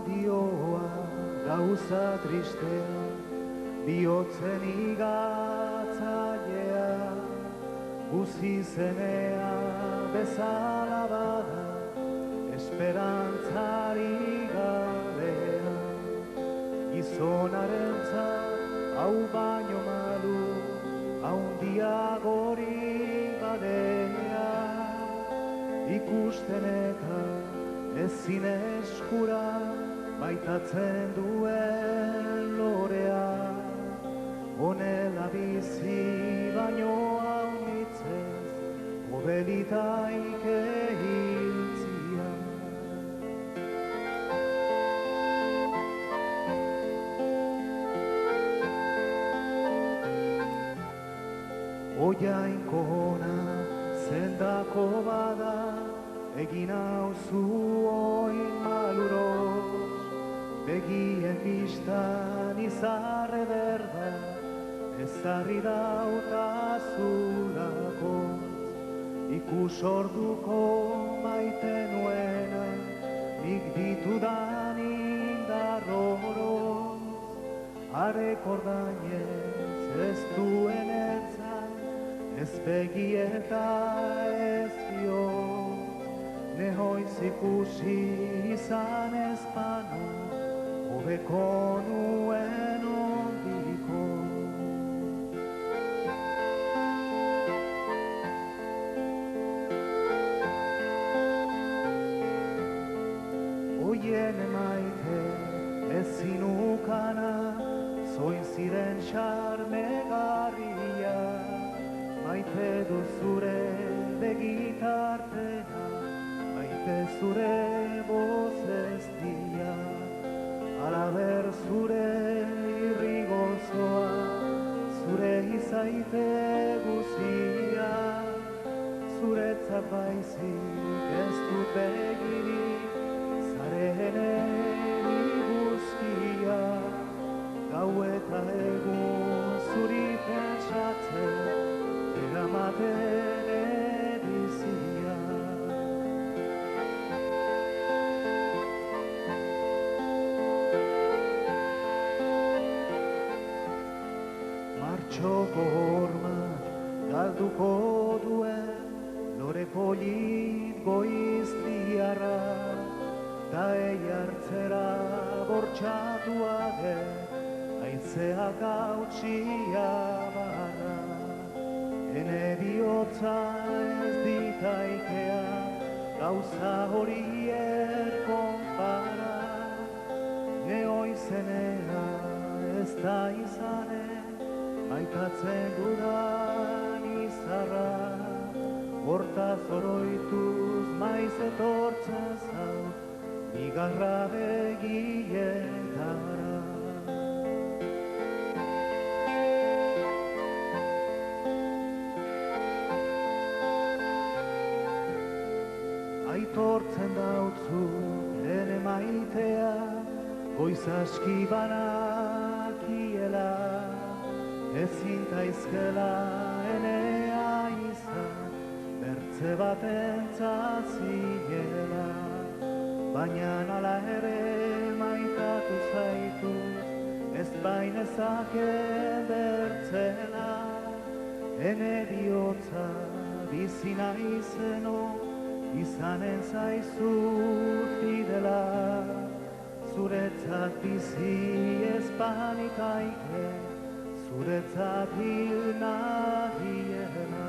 adioa gauza tristea, bihotzen igatzailea, guzi zenea bezala bada, esperantzari gabea. Gizonarentzat hau baino malu, haundiagorik badea, ikusten eta ezin eskura maitatzen duen lorea. Honela bizi baino haunitzez, hobelitaike hiltzia. Oiainko ona zendako bada, egin hauzu oin maluros, begien bistan izarre berda, ezarri dautazulakoz. Ikus orduko maite nuena, nik ditudan indarroroz, arek ordainez ez duen etzan, ez begi eta ez bihotz, nehoiz ikusi izan ez banu, hobeko nuen ondiko. Oien emaite ezin ukana, zoin ziren xarmegarria, maite du zure begitartea, maite zure bozestia, alaber zure irrigozoa, zure izaite guzia, zuretzat baizik ez dut begirik, zaren iguzkia, gau eta egun zuri pentsatzen, eramaten edizia. Martxoko hormak galduko duen, lore polit goiztiarra, da eiartzera bortxatua den, haitzeak hautsia barra. Ene bihotza ez ditaikea, gauza horiek konpara, neoizenea ez da izanen, maitatzen dudan izarra, hortaz oroituz maiz etortzen zau, bigarra begietara. Aitortzen dautzu ene maitea, goiz aski banakiela, ezin taizkela enea izan, bertze batentzat zinela. Baina ala ere maitatu zaitu, ez bainezake bertzela, ene bihotza bizi naizeno, izanen zaizu fidela, zuretzat bizi ez panikaike, zuretzat hil nahiena.